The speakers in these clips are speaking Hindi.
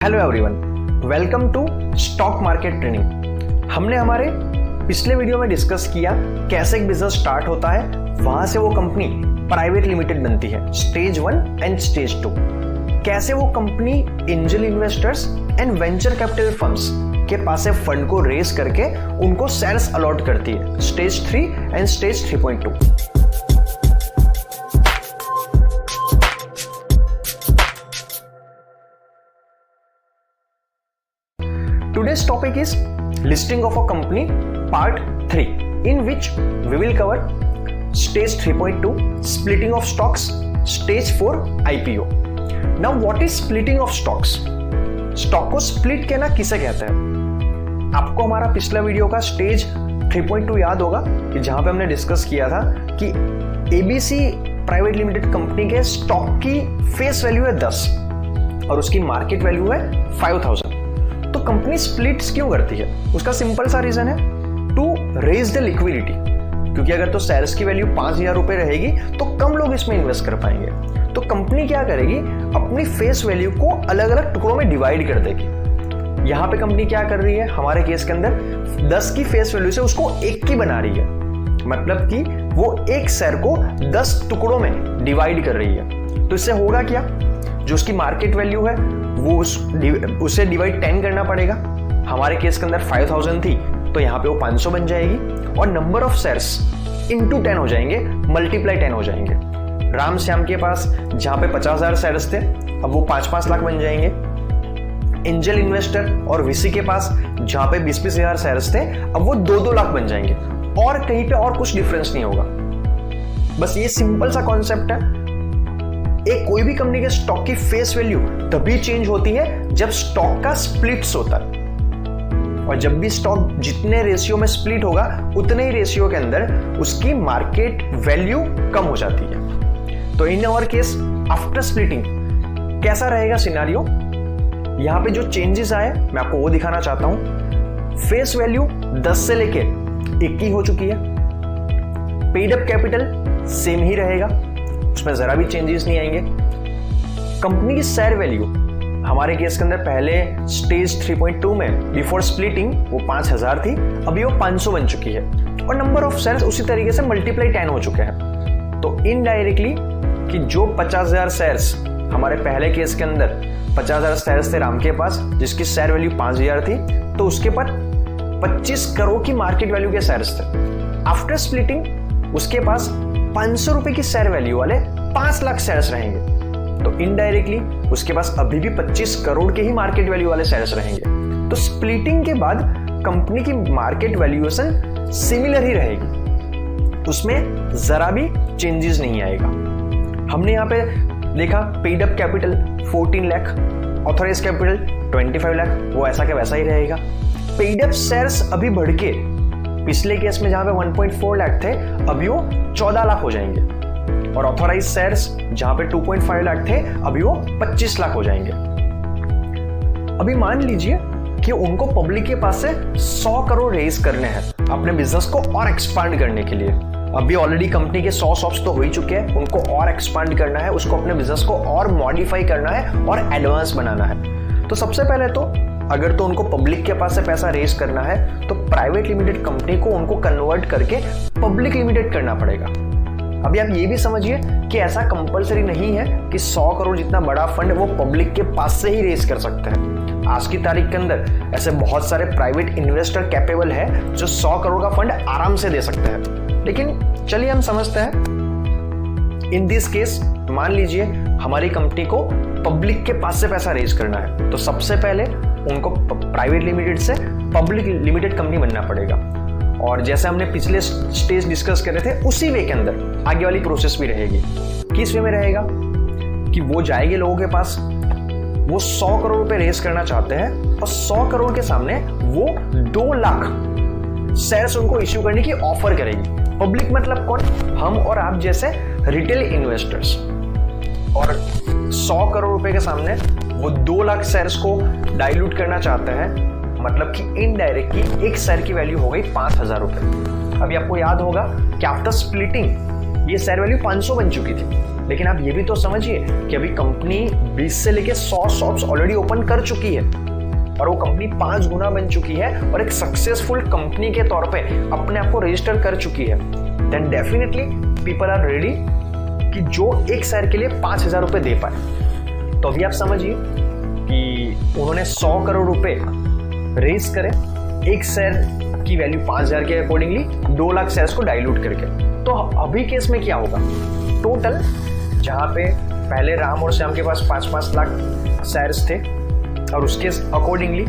Hello everyone, welcome to stock market training. हमने हमारे पिछले वीडियो में डिस्कस किया कैसे एक बिजनेस स्टार्ट होता है, वहां से वो कंपनी प्राइवेट लिमिटेड बनती है, स्टेज 1 एंड स्टेज 2। कैसे वो company angel investors and venture capital firms के पास से फंड को रेज करके उनको शेयर्स अलॉट करती है, stage 3 and stage 3.2। Today's topic is listing of a company part 3, in which we will cover stage 3.2 splitting of stocks, stage 4 IPO. Now what is splitting of stocks? Stock को स्प्लिट कहना किसे कहते हैं? आपको हमारा पिछला वीडियो का स्टेज 3.2 याद होगा कि जहां पे हमने डिस्कस किया था कि ABC प्राइवेट लिमिटेड कंपनी के स्टॉक की फेस वैल्यू है 10 और उसकी मार्केट वैल्यू है 5000। तो कंपनी स्प्लिट्स क्यों करती है? उसका सिंपल सा रीजन है टू रेज द लिक्विडिटी, क्योंकि अगर तो शेयर्स की वैल्यू 5000 रुपए रहेगी तो कम लोग इसमें इन्वेस्ट कर पाएंगे। तो कंपनी क्या करेगी, अपनी फेस वैल्यू को अलग अलग टुकड़ों में डिवाइड कर देगी। यहां पे कंपनी क्या कर रही है, हमारे केस के अंदर 10 की फेस वैल्यू से उसको 1 की बना रही है, मतलब कि वो एक शेयर को 10 टुकड़ों में डिवाइड कर रही है। तो इससे होगा क्या, जो उसकी मार्केट वैल्यू है वो उसे डिवाइड 10 करना पड़ेगा। हमारे केस के अंदर 5000 थी तो यहाँ पे वो 500 बन जाएगी और नंबर ऑफ शेयर्स इंटू 10 हो जाएंगे, मल्टीप्लाई 10 हो जाएंगे। राम श्याम के पास जहाँ पे 50,000 शेयर्स थे अब वो 5-5 लाख बन जाएंगे। एंजल इन्वेस्टर और वीसी के पास जहाँ पे 20-20 हजार शेयर्स थे अब वो 2-2 लाख बन जाएंगे, और कहीं पे और कुछ डिफरेंस नहीं होगा। बस ये सिंपल सा कॉन्सेप्ट है। एक कोई भी कंपनी के स्टॉक की फेस वैल्यू तभी चेंज होती है जब स्टॉक का स्प्लिट्स होता है, और जब भी स्टॉक जितने रेशियो में स्प्लिट होगा उतने ही रेशियो के अंदर उसकी मार्केट वैल्यू कम हो जाती है। तो in our case after splitting कैसा रहेगा सिनेरियो, यहां पे जो चेंजेस आए मैं आपको वो दिखाना चाहता हूं। फेस वैल्यू 10 से लेके 1 की हो चुकी है। पेड अप कैपिटल सेम ही रहेगा, उसमें जरा भी चेंजेस नहीं आएंगे। कंपनी की शेयर वैल्यू हमारे केस के अंदर पहले स्टेज 3.2 में बिफोर स्प्लिटिंग वो 5000 थी, अभी वो 500 बन चुकी है, और नंबर ऑफ शेयर्स उसी तरीके से मल्टीप्लाई 10 हो चुके हैं। तो इनडायरेक्टली कि जो 50,000 शेयर्स हमारे पहले केस के अंदर 50,000 शेयर्स थे राम के पास, जिसकी शेयर वैल्यू 5000 थी, तो उसके पास 25 करोड़ की मार्केट वैल्यू के शेयर्स थे। आफ्टर स्प्लिटिंग उसके पास 500 रुपए की शेयर वैल्यू वाले 5 लाख शेयर्स रहेंगे। तो इनडायरेक्टली उसके पास अभी भी 25 करोड़ के ही मार्केट वैल्यू वाले शेयर्स रहेंगे। तो स्प्लिटिंग के बाद कंपनी की मार्केट वैल्यूएशन सिमिलर ही रहेगी, उसमें जरा भी चेंजेस नहीं आएगा। हमने यहाँ पे देखा paid up capital 14 lakh, authorise capital 25 lakh, वो ऐसा का वैसा ही रहेगा। पेड अप शेयर्स अभी बढ़ के पिछले केस में जहां पे 1.4 लाख थे अभी वो 14 लाख हो जाएंगे, और ऑथोराइज शेयर्स जहां पे 2.5 लाख थे अभी वो 25 लाख हो जाएंगे। अभी मान लीजिए कि उनको पब्लिक के पास से 100 करोड़ रेज करने हैं अपने बिजनेस को और एक्सपांड करने के लिए। अभी ऑलरेडी कंपनी के 100 शॉप्स तो हो ही चुके हैं, उनको और एक्सपांड करना है, उसको अपने बिजनेस को और मॉडिफाई करना है और एडवांस बनाना है। तो सबसे पहले तो अगर तो उनको पब्लिक के पास से पैसा रेज करना है तो प्राइवेट लिमिटेड कंपनी को उनको कन्वर्ट करके पब्लिक लिमिटेड करना पड़ेगा। अभी आप ये भी समझिए कि ऐसा कंपलसरी नहीं है कि 100 करोड़ जितना बड़ा फंड वो पब्लिक के पास से ही रेज कर सकते हैं। आज की तारीख के अंदर ऐसे बहुत सारे प्राइवेट इन्वेस्टर कैपेबल है जो 100 करोड़ का फंड आराम से दे सकते हैं। लेकिन चलिए हम समझते हैं, इन दिस केस मान लीजिए हमारी कंपनी को पब्लिक के पास से पैसा रेज करना है, तो सबसे पहले उनको प्राइवेट लिमिटेड से पब्लिक लिमिटेड कंपनी बनना पड़ेगा। और जैसे हमने पिछले स्टेज डिस्कस करे थे उसी वे के अंदर आगे वाली प्रोसेस भी रहेगी। किस वे में रहेगा कि वो जाएंगे लोगों के पास, वो 100 करोड़ रुपए रेज करना चाहते हैं और 100 करोड़ के सामने वो 2 लाख शेयर्स उनको इश्यू करने की ऑफर करेगी। पब्लिक मतलब कौन, हम और आप जैसे रिटेल इन्वेस्टर्स। और 100 करोड़ रुपए के सामने वो 2 लाख शेयर्स को डाइल्यूट करना चाहते हैं, मतलब कि इनडायरेक्टली एक शेयर की वैल्यू हो गई 5000 रुपए। अभी आपको याद होगा कि आफ्टर स्प्लिटिंग ये शेयर वैल्यू 500 बन चुकी थी, लेकिन आप ये भी तो समझिए कि अभी कंपनी 20 से लेके 100 शॉप्स ऑलरेडी ओपन कर चुकी है और वो कंपनी 5 गुना बन चुकी है और एक सक्सेसफुल कंपनी के तौर पे अपने आप को रजिस्टर कर चुकी है। Then definitely people are ready कि जो एक शेयर के लिए 5,000 रुपए दे पाए। तो अभी आप समझिए कि उन्होंने 100 करोड़ रुपए रेज करे, एक शेयर की वैल्यू 5,000 के अकॉर्डिंगली 2 लाख शेयर्स को डाइल्यूट करके। तो अभी केस में क्या होगा, टोटल जहाँ पे पहले राम और श्याम के पास 5-5 लाख शेयर्स थे और उसके अकॉर्डिंगली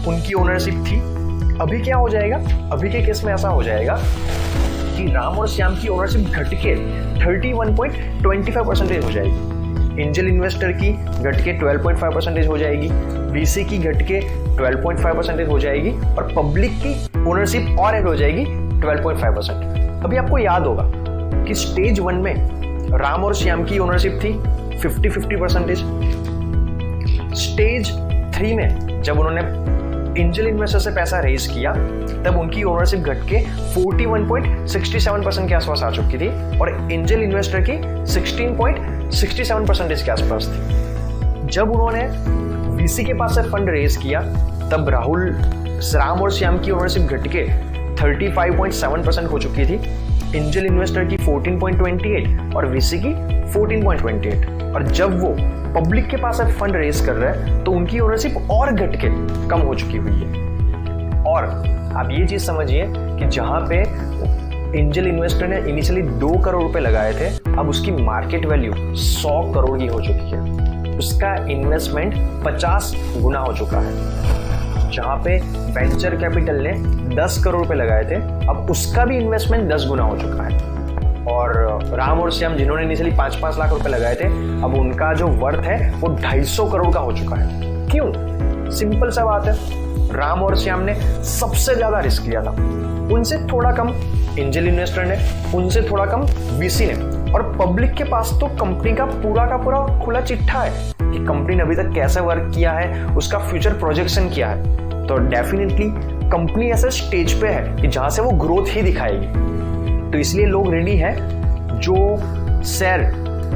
उनकी ओनरशिप थी, अभी क्या हो जाएगा, अभी के केस में ऐसा हो जाएगा कि राम और श्याम की ओनरशिप घट के 31.25% हो जाएगी, एंजल इन्वेस्टर की घट के 12.5% हो जाएगी, वीसी की घट के 12.5% हो जाएगी और पब्लिक की ओनरशिप और ऐड हो जाएगी 12.5%। अभी आपको याद होगा कि स्टेज 1 में राम और श्याम की ओनरशिप थी 50-50%। स्टेज 3 में जब उन्होंने एंजल इन्वेस्टर से पैसा रेज किया तब उनकी ओनरशिप घट के 41.67% के आसपास आ चुकी थी और एंजल इन्वेस्टर की 16.67% के आसपास थी। जब उन्होंने वीसी के पास से फंड रेज किया तब राम और श्याम की ओनरशिप घट के 35.7% हो चुकी थी, एंजल इन्वेस्टर की 14.28 और वीसी की 14.28। और जब वो पब्लिक के पास अब फंड रेज कर रहे हैं तो उनकी ओनरशिप और घट के कम हो चुकी हुई है। और आप ये चीज समझिए कि जहां पे एंजल इन्वेस्टर ने इनिशियली 2 करोड़ रुपए लगाए थे, अब उसकी मार्केट वैल्यू 100 करोड़ की हो चुकी है, उसका इन्वेस्टमेंट 50 गुना हो चुका है। जहां पे वेंचर कैपिटल ने 10 करोड़ रुपए लगाए थे, अब उसका भी इन्वेस्टमेंट 10 गुना हो चुका है। और राम और श्याम जिन्होंने इनिशियली 5-5 लाख रुपए लगाए थे, अब उनका जो वर्थ है वो 250 करोड़ का हो चुका है। क्यों? सिंपल सा बात है, राम और श्याम ने सबसे ज्यादा रिस्क लिया था, उनसे थोड़ा कम एंजल इन्वेस्टर ने, उनसे थोड़ा कम वीसी ने, और पब्लिक के पास तो कंपनी का पूरा खुला चिट्ठा है कि कंपनी ने अभी तक कैसे वर्क किया है, उसका फ्यूचर प्रोजेक्शन क्या है। तो डेफिनेटली कंपनी ऐसे स्टेज पे है कि जहां से वो ग्रोथ ही दिखाएगी। तो इसलिए लोग रेडी हैं, जो शेयर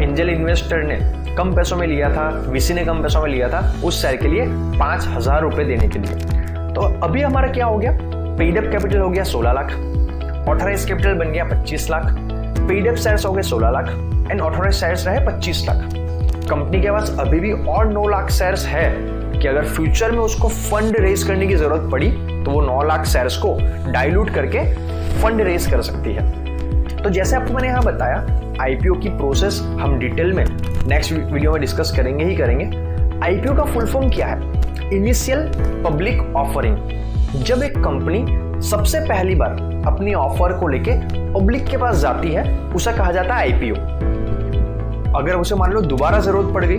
एंजल इन्वेस्टर ने कम पैसों में लिया था, वीसी ने कम पैसों में लिया था, उस शेयर के लिए 5,000 रुपए देने के लिए। तो अभी हमारा क्या हो गया, पेड अप कैपिटल हो गया 16 लाख, ऑथराइज कैपिटल बन गया 25 लाख, पेड अप शेयर्स हो गए 16 लाख एंड ऑथराइज शेयर्स रहे 25 लाख। कंपनी के पास अभी भी और 9 लाख शेयर्स है कि अगर फ्यूचर में उसको फंड रेज करने की जरूरत पड़ी तो वो 9 लाख शेयर्स को डाइल्यूट करके फंड रेज कर सकती है। तो जैसे आपको मैंने यहाँ बताया, आईपीओ की प्रोसेस हम डिटेल में नेक्स्ट वीडियो में डिस्कस करेंगे ही करेंगे। आईपीओ का फुल फॉर्म क्या है? Initial public offering. जब एक कंपनी सबसे पहली बार अपनी ऑफर को लेके पब्लिक के पास जाती है, उसे कहा जाता है आईपीओ। अगर उसे मान लो दोबारा जरूरत पड़ गई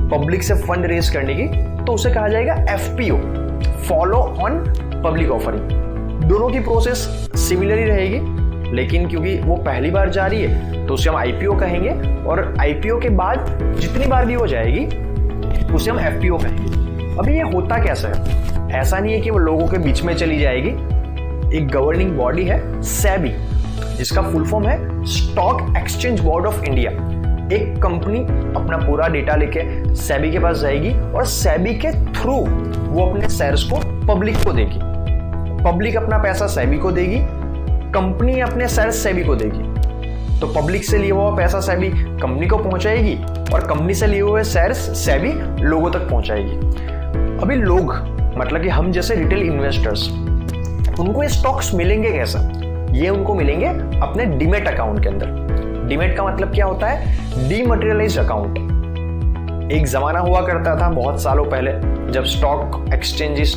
पब्लिक से फंड रेज करने की, तो उसे कहा जाएगा FPO, follow on public offering. दोनों की प्रोसेस सिमिलर ही रहेगी, लेकिन क्योंकि वो पहली बार जा रही है तो उसे हम आईपीओ कहेंगे, और आईपीओ के बाद जितनी बार भी हो जाएगी उसे हम एफपीओ कहेंगे। अभी ये होता कैसा है? ऐसा नहीं है कि वो लोगों के बीच में चली जाएगी। एक गवर्निंग बॉडी है सेबी, जिसका फुल फॉर्म है stock exchange board of India. एक कंपनी अपना पूरा डेटा लेके सेबी के पास जाएगी और सेबी के थ्रू वो अपने शेयर्स को पब्लिक को देगी, पब्लिक अपना पैसा सेबी को देगी, कंपनी अपने शेयर्स सेबी को देगी। तो पब्लिक से लिया हुआ पैसा सेबी कंपनी को पहुंचाएगी और कंपनी से लिए हुए शेयर्स सेबी लोगों तक पहुंचाएगी। अभी लोग, मतलब कि हम जैसे रिटेल इन्वेस्टर्स, उनको ये स्टॉक्स मिलेंगे कैसा? ये उनको मिलेंगे अपने डीमेट अकाउंट के अंदर। डीमेट का मतलब क्या होता है? Dematerialised account. एक जमाना हुआ करता था बहुत सालों पहले, जब स्टॉक एक्सचेंजेस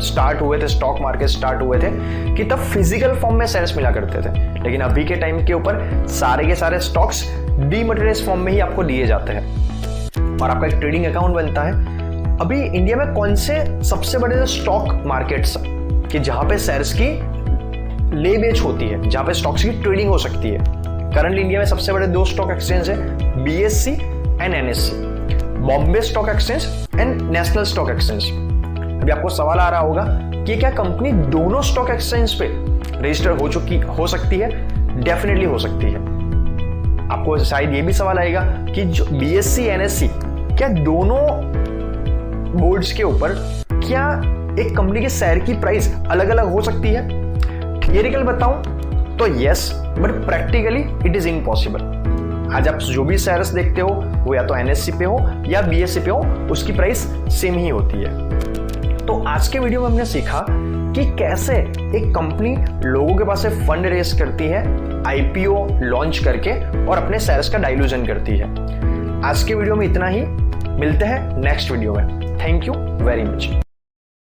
स्टार्ट हुए थे, स्टॉक मार्केट स्टार्ट हुए थे, कि तब फिजिकल फॉर्म में शेयर्स मिला करते थे। लेकिन अभी के टाइम के ऊपर सारे के सारे स्टॉक्स डीमटेरियलाइज्ड फॉर्म में ही आपको दिए जाते हैं और आपका एक ट्रेडिंग अकाउंट बनता है। अभी इंडिया में कौन से सबसे बड़े स्टॉक मार्केट्स कि जहां पे शेयर्स की ले बेच होती है, जहां पे स्टॉक्स की ट्रेडिंग हो सकती है? करंटली इंडिया में सबसे बड़े 2 स्टॉक एक्सचेंज है, BSc and NSC, Bombay stock exchange and national stock exchange. अभी आपको सवाल आ रहा होगा कि क्या कंपनी दोनों स्टॉक एक्सचेंज पे रजिस्टर हो सकती है? डेफिनेटली हो सकती है। आपको शायद ये भी सवाल आएगा कि जो BSE NSE क्या दोनों बोर्ड्स के ऊपर क्या एक कंपनी के शेयर की प्राइस अलग अलग हो सकती है? थियरिकल बताऊं तो yes, but practically it is impossible. आज आप जो भी शेयर्स देखते हो वो या तो NSE पे हो या BSE पे हो, उसकी प्राइस सेम ही होती है। तो आज के वीडियो में हमने सीखा कि कैसे एक कंपनी लोगों के पास से फंड रेज करती है IPO लॉन्च करके और अपने शेयर्स का डाइल्यूजन करती है। आज के वीडियो में इतना ही, मिलते हैं नेक्स्ट वीडियो में। Thank you very much.